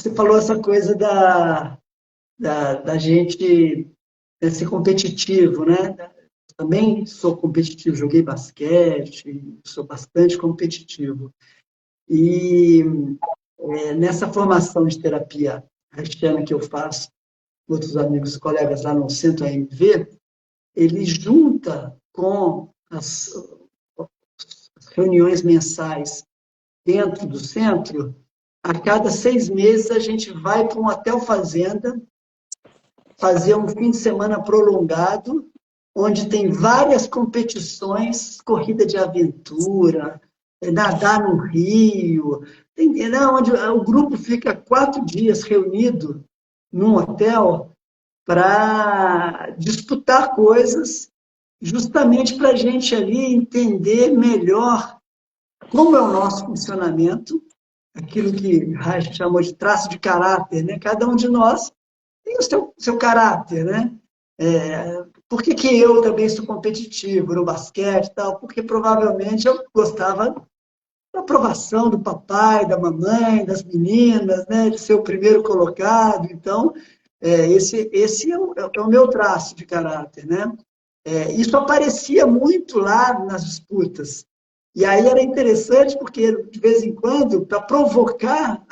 você falou essa coisa da gente ser competitivo, né? Também sou competitivo, joguei basquete, sou bastante competitivo. E nessa formação de terapia haitiana que eu faço, com outros amigos, colegas lá no Centro AMV, ele junta com as reuniões mensais dentro do centro. A cada 6 meses a gente vai para um hotel fazenda fazer um fim de semana prolongado, onde tem várias competições, corrida de aventura, nadar no rio, onde o grupo fica 4 dias reunido num hotel para disputar coisas, justamente para a gente ali entender melhor como é o nosso funcionamento, aquilo que Reich chamou de traço de caráter, né? Cada um de nós tem o seu caráter, né? Por que eu também sou competitivo no basquete e tal? Porque provavelmente eu gostava da aprovação do papai, da mamãe, das meninas, né? De ser o primeiro colocado. Então, esse é o meu traço de caráter, né? Isso aparecia muito lá nas disputas. E aí era interessante porque, de vez em quando, para provocar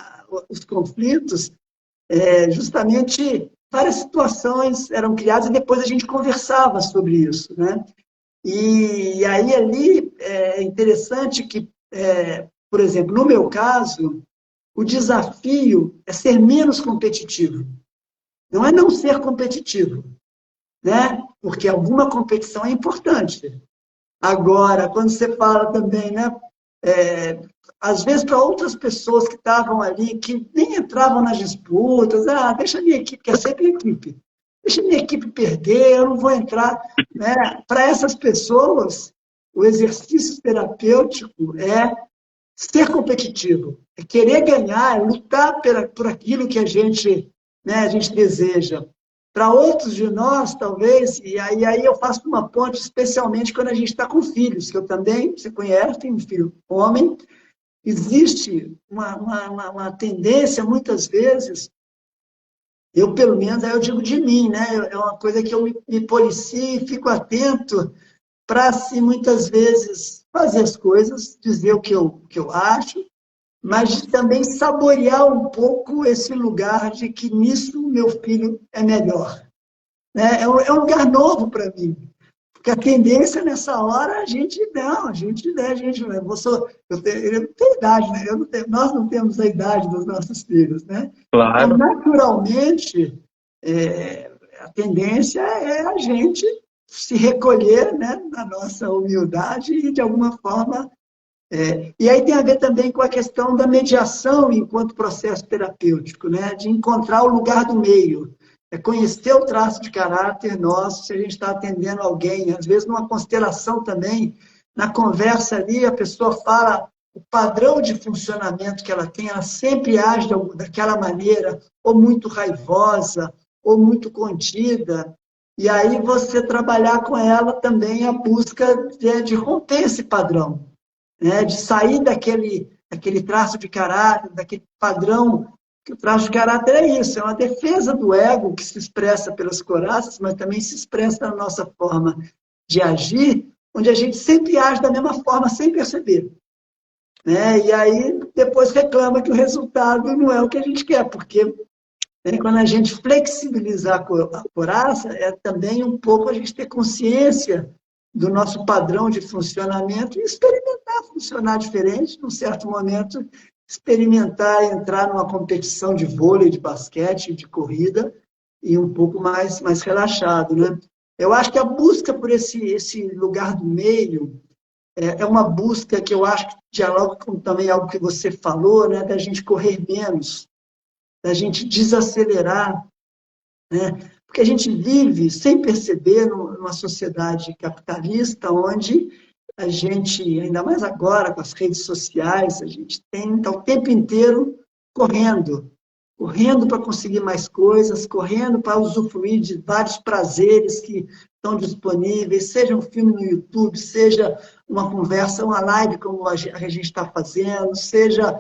os conflitos, justamente várias situações eram criadas e depois a gente conversava sobre isso, né? E aí ali é interessante que, por exemplo, no meu caso, o desafio é ser menos competitivo. Não é não ser competitivo, né? Porque alguma competição é importante. Agora, quando você fala também, né? Às vezes para outras pessoas que estavam ali, que nem entravam nas disputas, deixa a minha equipe, que é sempre equipe, deixa a minha equipe perder, eu não vou entrar. Né? Para essas pessoas, o exercício terapêutico é ser competitivo, é querer ganhar, é lutar por aquilo que a gente deseja. Para outros de nós, talvez, e aí eu faço uma ponte, especialmente quando a gente está com filhos, que eu também, você conhece, tenho um filho homem, existe uma tendência, muitas vezes, eu pelo menos, aí eu digo de mim, né? É uma coisa que eu me policio e fico atento para, assim, muitas vezes, fazer as coisas, dizer o que eu acho, mas também saborear um pouco esse lugar de que nisso meu filho é melhor. Né? É um lugar novo para mim. Porque a tendência nessa hora, eu não tenho idade, né? Nós não temos a idade dos nossos filhos, né? Então, Claro. naturalmente, a tendência é a gente se recolher, né, na nossa humildade e, de alguma forma, e aí tem a ver também com a questão da mediação enquanto processo terapêutico, né? De encontrar o lugar do meio. É conhecer o traço de caráter nosso, se a gente está atendendo alguém, às vezes numa constelação também, na conversa ali, a pessoa fala o padrão de funcionamento que ela tem, ela sempre age daquela maneira, ou muito raivosa, ou muito contida, e aí você trabalhar com ela também a busca de romper esse padrão, né? De sair daquele traço de caráter, daquele padrão, que o traço de caráter é isso, é uma defesa do ego que se expressa pelas coraças, mas também se expressa na nossa forma de agir, onde a gente sempre age da mesma forma, sem perceber. Né? E aí depois reclama que o resultado não é o que a gente quer, porque quando a gente flexibilizar a coraça, é também um pouco a gente ter consciência do nosso padrão de funcionamento e experimentar funcionar diferente, num certo momento, experimentar entrar numa competição de vôlei, de basquete, de corrida, e um pouco mais relaxado. Né? Eu acho que a busca por esse lugar do meio é uma busca que eu acho que dialoga com também algo que você falou, né, da gente correr menos, da gente desacelerar, né? Porque a gente vive, sem perceber, numa sociedade capitalista, onde a gente, ainda mais agora com as redes sociais, a gente está o tempo inteiro correndo para conseguir mais coisas, correndo para usufruir de vários prazeres que estão disponíveis, seja um filme no YouTube, seja uma conversa, uma live como a gente está fazendo, seja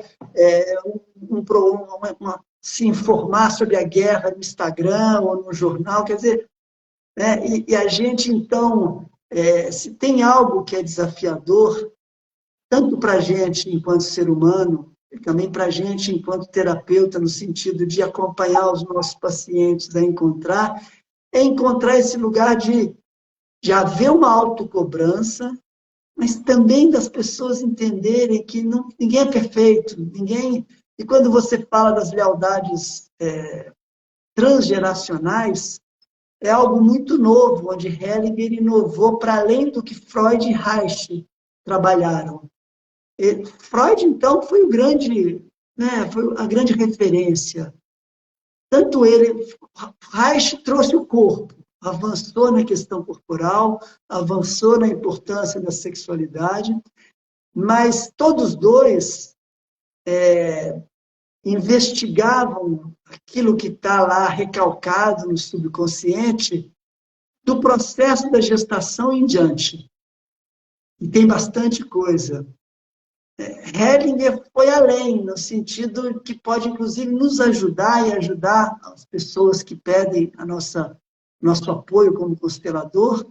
uma se informar sobre a guerra no Instagram ou no jornal, quer dizer, né? E a gente, então, se tem algo que é desafiador, tanto para a gente enquanto ser humano, e também para a gente enquanto terapeuta, no sentido de acompanhar os nossos pacientes a encontrar, é encontrar esse lugar de haver uma autocobrança, mas também das pessoas entenderem que não, ninguém é perfeito, ninguém... E quando você fala das lealdades transgeracionais, é algo muito novo, onde Hellinger inovou para além do que Freud e Reich trabalharam. E Freud, então, foi o grande, né, foi a grande referência. Tanto ele, Reich trouxe o corpo, avançou na questão corporal, avançou na importância da sexualidade, mas todos dois investigavam aquilo que está lá recalcado no subconsciente do processo da gestação em diante. E tem bastante coisa. Hellinger foi além, no sentido que pode, inclusive, nos ajudar e ajudar as pessoas que pedem nosso apoio como constelador,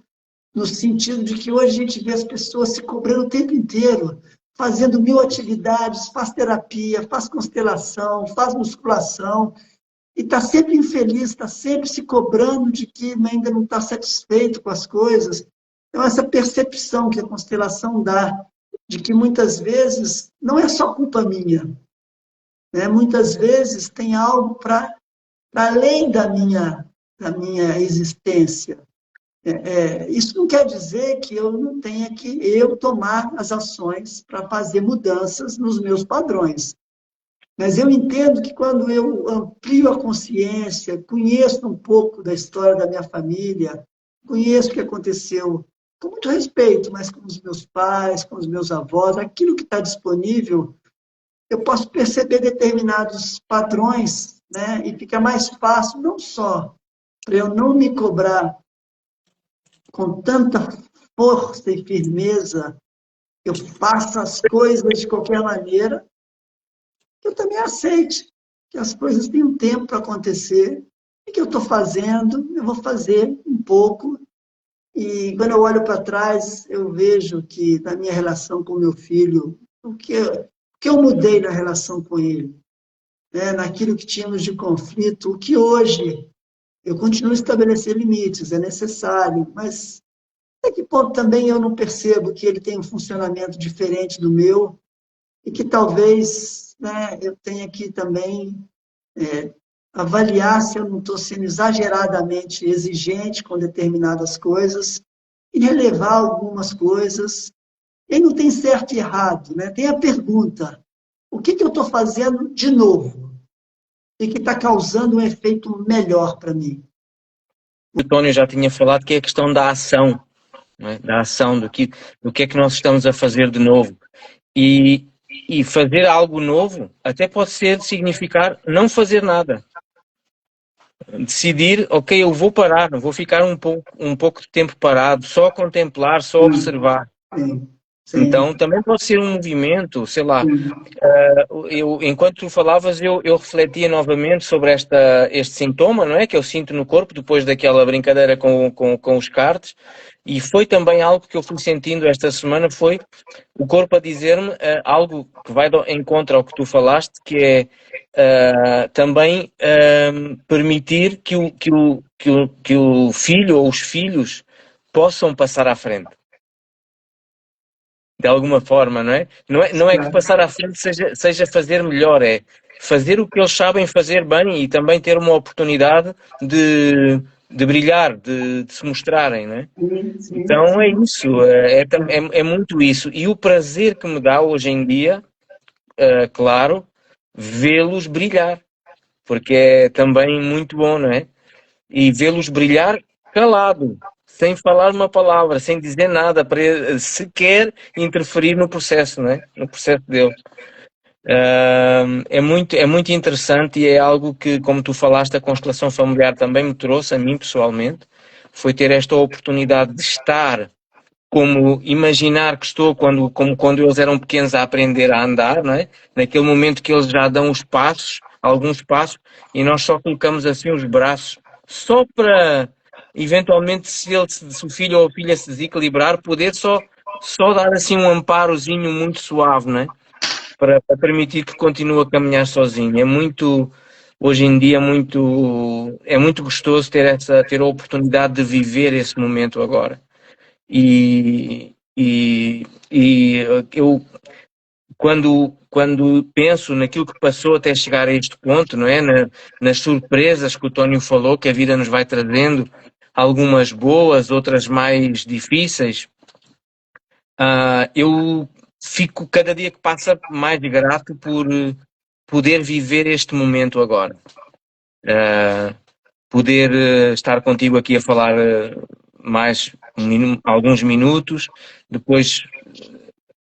no sentido de que hoje a gente vê as pessoas se cobrando o tempo inteiro, fazendo 1000 atividades, faz terapia, faz constelação, faz musculação, e está sempre infeliz, está sempre se cobrando de que ainda não está satisfeito com as coisas. Então, essa percepção que a constelação dá, de que muitas vezes não é só culpa minha, né? Muitas vezes tem algo para além da minha existência. Isso não quer dizer que eu não tenha que tomar as ações para fazer mudanças nos meus padrões. Mas eu entendo que quando eu amplio a consciência, conheço um pouco da história da minha família, conheço o que aconteceu, com muito respeito, mas com os meus pais, com os meus avós, aquilo que está disponível, eu posso perceber determinados padrões, né? E fica mais fácil, não só para eu não me cobrar com tanta força e firmeza, eu faço as coisas de qualquer maneira, que eu também aceite que as coisas têm um tempo para acontecer, e que eu estou fazendo, eu vou fazer um pouco. E quando eu olho para trás, eu vejo que na minha relação com meu filho, o que eu mudei na relação com ele, né? Naquilo que tínhamos de conflito, o que hoje eu continuo a estabelecer limites, é necessário, mas até que ponto também eu não percebo que ele tem um funcionamento diferente do meu e que talvez, né, eu tenha que também avaliar se eu não estou sendo exageradamente exigente com determinadas coisas e relevar algumas coisas. E não tem certo e errado, né? Tem a pergunta, o que eu estou fazendo de novo e que está causando um efeito melhor para mim? O Tônio já tinha falado que é a questão da ação, não é? Da ação, do que é que nós estamos a fazer de novo. E fazer algo novo até pode significar não fazer nada. Decidir, ok, eu vou parar, vou ficar um pouco de tempo parado, só contemplar, só observar. Sim, sim, Então também pode ser um movimento, sei lá. Enquanto tu falavas, eu refletia novamente sobre este sintoma, não é? Que eu sinto no corpo depois daquela brincadeira com os cards. E foi também algo que eu fui sentindo esta semana, foi o corpo a dizer-me algo que vai em contra ao que tu falaste, que é também permitir que o filho ou os filhos possam passar à frente. De alguma forma, não é? Não é que passar à frente seja fazer melhor, é fazer o que eles sabem fazer bem e também ter uma oportunidade de brilhar, de se mostrarem, não é? sim, Então é isso, é muito isso. E o prazer que me dá hoje em dia, claro, vê-los brilhar, porque é também muito bom, não é? E vê-los brilhar calado, sem falar uma palavra, sem dizer nada, para sequer interferir no processo, não é? No processo deles. É muito interessante e é algo que, como tu falaste, a constelação familiar também me trouxe, a mim pessoalmente, foi ter esta oportunidade de estar, como imaginar que estou como quando eles eram pequenos a aprender a andar, não é? Naquele momento que eles já dão os passos, alguns passos e nós só colocamos assim os braços, só para, eventualmente, se o filho ou a filha se desequilibrar, poder só dar assim um amparozinho muito suave, não é? Para permitir que continue a caminhar sozinho. Hoje em dia, é muito gostoso ter a oportunidade de viver esse momento agora. E eu, quando penso naquilo que passou até chegar a este ponto, não é? Nas surpresas que o Tónio falou, que a vida nos vai trazendo, algumas boas, outras mais difíceis, eu fico cada dia que passa mais grato por poder viver este momento agora. Poder estar contigo aqui a falar mais alguns minutos, depois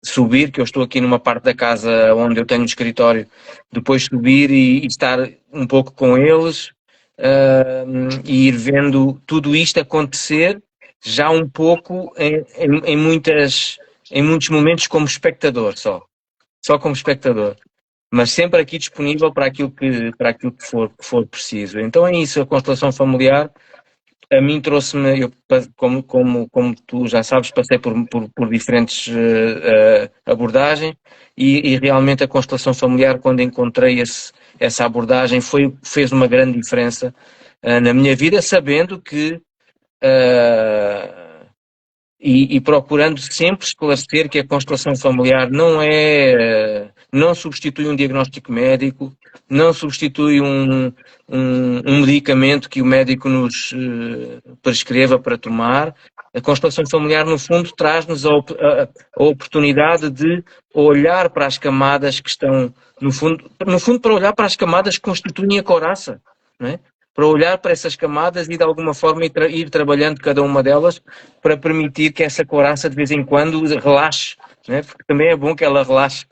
subir, que eu estou aqui numa parte da casa onde eu tenho um escritório, depois subir e estar um pouco com eles e ir vendo tudo isto acontecer já um pouco em muitos momentos como espectador só como espectador, mas sempre aqui disponível para aquilo que for preciso. Então é isso, a constelação familiar a mim trouxe-me, como tu já sabes, passei por diferentes abordagens e realmente a constelação familiar, quando encontrei essa abordagem, fez uma grande diferença na minha vida, sabendo que e procurando sempre esclarecer que a constelação familiar não substitui um diagnóstico médico, não substitui um medicamento que o médico nos prescreva para tomar. A constelação familiar, no fundo, traz-nos a oportunidade de olhar para as camadas que estão, no fundo, para olhar para as camadas que constituem a coraça, não é? Para olhar para essas camadas e de alguma forma ir trabalhando cada uma delas para permitir que essa coraça de vez em quando relaxe, né? Porque também é bom que ela relaxe.